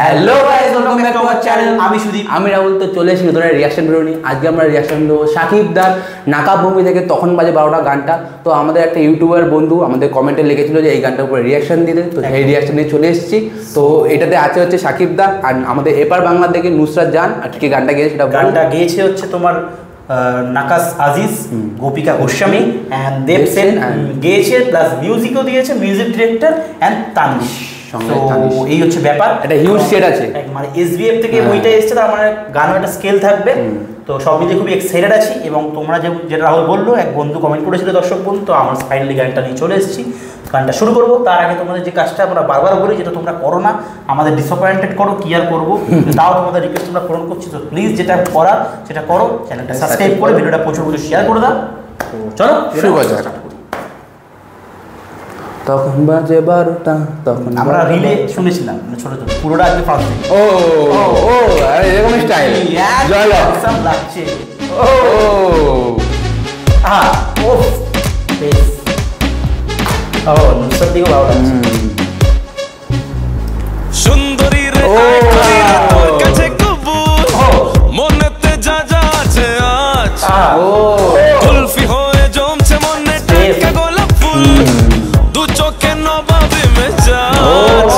Hello guys, welcome back to our channel. আমি সুদীপ, আমি রাহুল। তো চলে এসেছি নতুন রিঅ্যাকশন ভিডিও নিয়ে। আজকে আমরা রিঅ্যাকশন দেবো শাকিব দার নাকাব মুভি থেকে তখন বাজে 12টা গানটা। তো আমাদের একটা ইউটিউবার বন্ধু আমাদের কমেন্টে লিখেছিল যে এই গানটার উপরে রিঅ্যাকশন দিতে, তো সেই রিঅ্যাকশন নিয়ে চলে এসেছি। তো এটাতে আছে হচ্ছে শাকিব দা আর আমাদের এপার বাংলা থেকে নুসরাত জান। আর কি গানটা গেয়েছে সেটা গানটা গেয়েছে হচ্ছে তোমার নাকাস আজিজ, গোপিকা গোস্বামী এন্ড দেব সেন গেয়েছে, প্লাস মিউজিকও দিয়েছে মিউজিক ডিরেক্টর এন্ড তানিশ। এই হচ্ছে ব্যাপার, একটা হিউজ সেট আছে, মানে এসবিএফ থেকে বইটা এসেছে, তার মানে গানও একটা স্কেল থাকবে। তো সব মিলিয়ে খুবই এক্সাইটেড আছি। এবং তোমরা যেটা রাহুল বললো, এক বন্ধু কমেন্ট করেছিল, দর্শক বন্ধু, তো আমার ফাইনালি গানটা নিয়ে চলে এসেছি। গানটা শুরু করবো। তার আগে তোমাদের যে কাজটা আমরা বারবার বলি, যেটা তোমরা করো না, আমাদের ডিসঅ্যাপয়েন্টেড করো, কি আর করবো, তাও তোমাদের রিকোয়েস্ট তোমরা পূরণ করছি। তো প্লিজ যেটা করার সেটা করো, চ্যানেলটা সাবস্ক্রাইব করে ভিডিওটা প্রচুর শেয়ার করে দাও। চলো শুরু করা যাক। তখন বাজে 12টা, তখন আমরা রিলে শুনেছিলাম ছোট ছোট, পুরোটা আজকে ফার্স্ট টাইম। ও ও আরে এরকম স্টাইল জলো সব লাগছে। ও হ্যাঁ, ও বেশ। ও নুসরাত দিও ভালো লাগছে। সুন্দরী রে আইকরি রে তোর কাছে কবুল মনেতে যা যা আছে আজ। ও কুলফি হয়ে জমছে মনে টাটকা গোলাপ ফুল, দু চোখে নবাবি মেজাজ।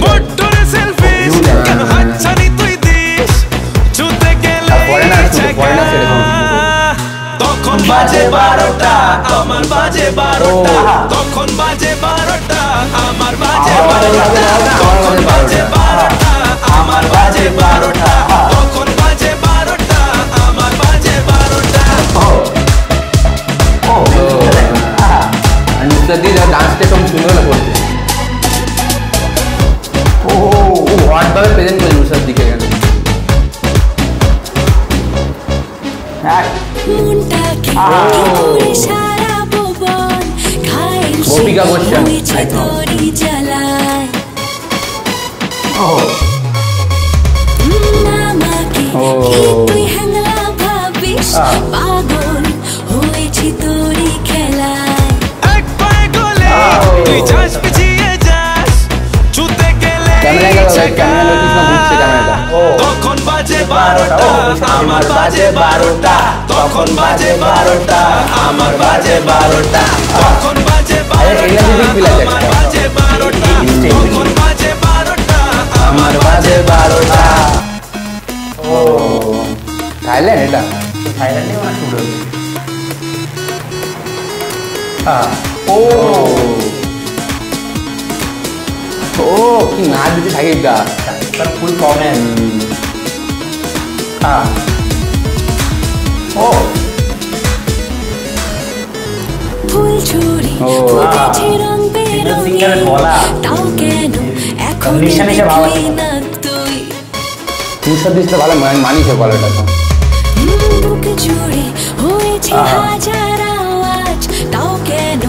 বট্টরে সেলফিস কেন হাতছানি তুই দিস, ছুতে গেলে তখন বাজে 12টা, আমার বাজে 12টা, তখন বাজে 12টা, আমার বাজে 12টা, তখন বাজে 12টা, আমার বাজে 12টা, তখন বাজে 12টা, আমার বাজে 12টা। নুসরাত দি ডান্সটা খুব সুন্দর করছে। ও ওয়ার্ড ভাবে প্রেজেন্ট করে নুসরাত দিকে কেন গোপিকা গোস্বামী। পাগল হয়েছি তোরই খেলায়, এক পায়ে গলে তুই যাস পিছিয়ে যাস, ছুতে গেলে তখন বাজে 12টা, আমার বাজে 12টা, তখন বাজে 12টা, আমার বাজে 12টা, তখন বাজে 12টা, আমার বাজে 12টা, তখন বাজে 12টা, আমার বাজে 12টা। ও থাইল্যান্ড, এটা থাইল্যান্ডে মানে শুট হয়েছে। হ্যাঁ, ও ও কি নাচ দিতে শাকিব দা, তার ফুল কমেন্ট। হ্যাঁ, ও ফুল ছুরি ফুটেছে রং বেরঙে, তাও কেন এখন দেখলি না তুই, নুসরাত দি তো ভালো মানিয়েছে গলাটা। তো বুক জুড়ে হয়েছে হাজার আওয়াজ, তাও কেন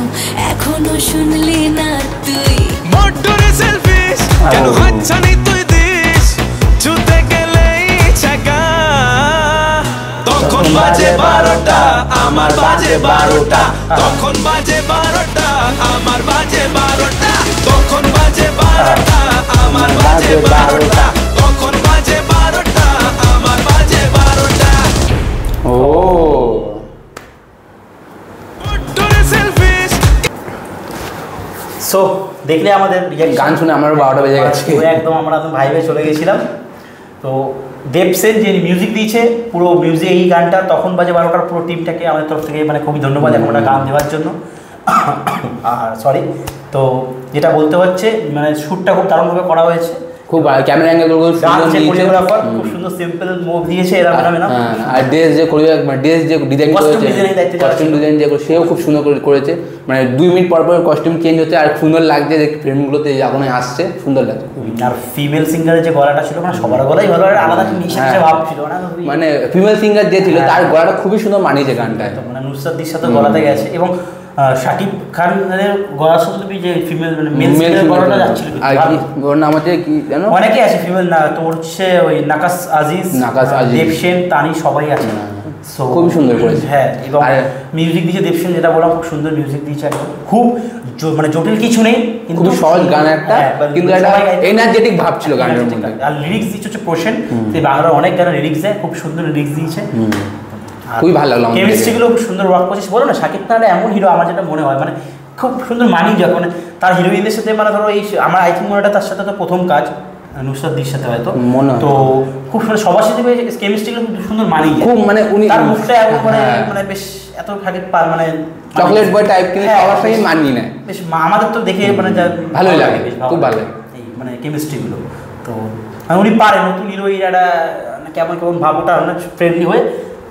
এখনো শুনলি না তুই, বট্টরে সেলফিস কেন হাতছানি তুই দিস, ছুতে গেলেই ছাকা, তখন বাজে 12টা, আমার বাজে 12টা, তখন বাজে 12টা, আমার বাজে 12টা, তখন বাজে 12টা, আমার বাজে 12টা, তখন বাজে 12টা, আমার বাজে 12টা। ও বট্টরে সেলফিস। সো দেখলে আমাদের গান শুনে আমারও 12টা বেজে গেছে। একদম আমরা একদম ভাইবে চলে গেছিলাম। তো দেব সেন যে মিউজিক দিয়েছে, পুরো মিউজিক এই গানটা তখন বাজে 12টার পুরো টিমটাকে আমাদের তরফ থেকে মানে খুবই ধন্যবাদ এখন একটা গান দেওয়ার জন্য। আর সরি, তো যেটা বলতে হচ্ছে মানে শ্যুটটা খুব দারুণভাবে করা হয়েছে, খুব ক্যামেরা অ্যাঙ্গেল গুলো কোরিওগ্রাফার খুব সুন্দর সিম্পল মুভ দিয়েছে এরা না। আর ড্রেস যে কোরিওগ্রাফার ড্রেস যে ডিজাইন করেছে, কস্টিউম ডিজাইন যে সেও খুব সুন্দর করেছে। মানে 2 মিনিট পর পর কস্টিউম চেঞ্জ হচ্ছে আর সুন্দর লাগছে, যে ফ্রেমগুলোতে এখন আসছে সুন্দর লাগছে। আর ফিমেল সিঙ্গারের যে গলাটা ছিল, মানে সবার গলাই ভালো, আলাদা নিঃশ্বাসে ভাব ছিল না, মানে ফিমেল সিঙ্গার যে ছিল তার গলাটা খুবই সুন্দর মানিয়েছে গানটায়। মানে নুসরাত দির সাথে গলাতে গেছে। এবং শাকিব খানের গলার সাথে যে ফিমেল মানে মেল গলাটা যাচ্ছিল, আর কি ওর নাম হচ্ছে কি জানো, অনেকেই আছে ফিমেল না, তোর হচ্ছে ওই নাকাস আজিজ, দেব সেন, তানি সবাই আছে। সো খুবই সুন্দর করেছে। হ্যাঁ, এবং মিউজিক দিয়েছে দেবসেন, যেটা বললাম খুব সুন্দর মিউজিক দিয়েছে একদম। খুব মানে জটিল কিছু নেই, কিন্তু খুব সহজ গান একটা, কিন্তু একটা এনার্জেটিক ভাব ছিল গানের মধ্যে। আর লিরিক্স দিয়েছে হচ্ছে প্রসেন, যে বাংলার অনেক গানের লিরিক্স দেয়, খুব সুন্দর লিরিক্স দিয়েছে। খুবই ভালো লাগলো। কেমিস্ট্রিগুলো খুব সুন্দর ওয়ার্ক করছে। বলো না শাকিব খান এমন হিরো আমার যেটা মনে হয়, মানে খুব সুন্দর মানি যায়, মানে তার হিরোইনদের সাথে, মানে ধরো এই আমার আই থিঙ্ক মনে হয় তার সাথে তো প্রথম কাজ নুসরাতদির সাথে হয়তো মনে হয়। তো খুব সুন্দর সবার সাথে কেমিস্ট্রিগুলো খুব সুন্দর মানি যায়। খুব মানে উনি তার মুখটা এমন মানে বেশ এত থাকে মানে চকলেট বয় টাইপ, কিন্তু সবার সাথে মানিয়ে নেয় বেশ। আমাদের তো দেখে মানে ভালোই লাগে, খুব ভালো লাগে এই মানে কেমিস্ট্রিগুলো। তো উনি পারে নতুন হিরোইন একটা কেমন কেমন ভাবটা অনেক ফ্রেন্ডলি হয়ে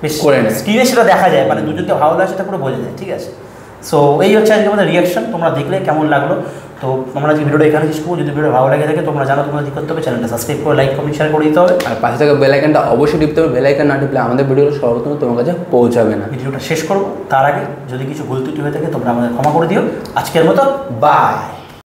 বেশ করে নেয়। স্ক্রিনে সেটা দেখা যায়, মানে দুজনকে ভালো লাগে সেটা পুরো বোঝা যায়। ঠিক আছে, সো এই হচ্ছে আজকে আমাদের রিয়াকশন। তোমরা দেখলে কেমন লাগলো? তো আমরা আজকে ভিডিওটা এখানে শেষ করবো। যদি ভিডিও ভালো লাগে থাকে তোমরা জানো তোমরা কী করতে হবে, চ্যানেলটা সাবস্ক্রাইব করে লাইক কমেন্ট শেয়ার করে দিতে হবে। আর পাশে থাকা বেল আইকনটা অবশ্যই টিপতে হবে। বেল আইকন না টিপলে আমাদের ভিডিওগুলো সর্বপ্রথম তোমার কাছে পৌঁছাবে না। ভিডিওটা শেষ করবো, তার আগে যদি কিছু ভুল ত্রুটি হয়ে থাকে তোমরা আমাদের ক্ষমা করে দিও। আজকের মতো বাই।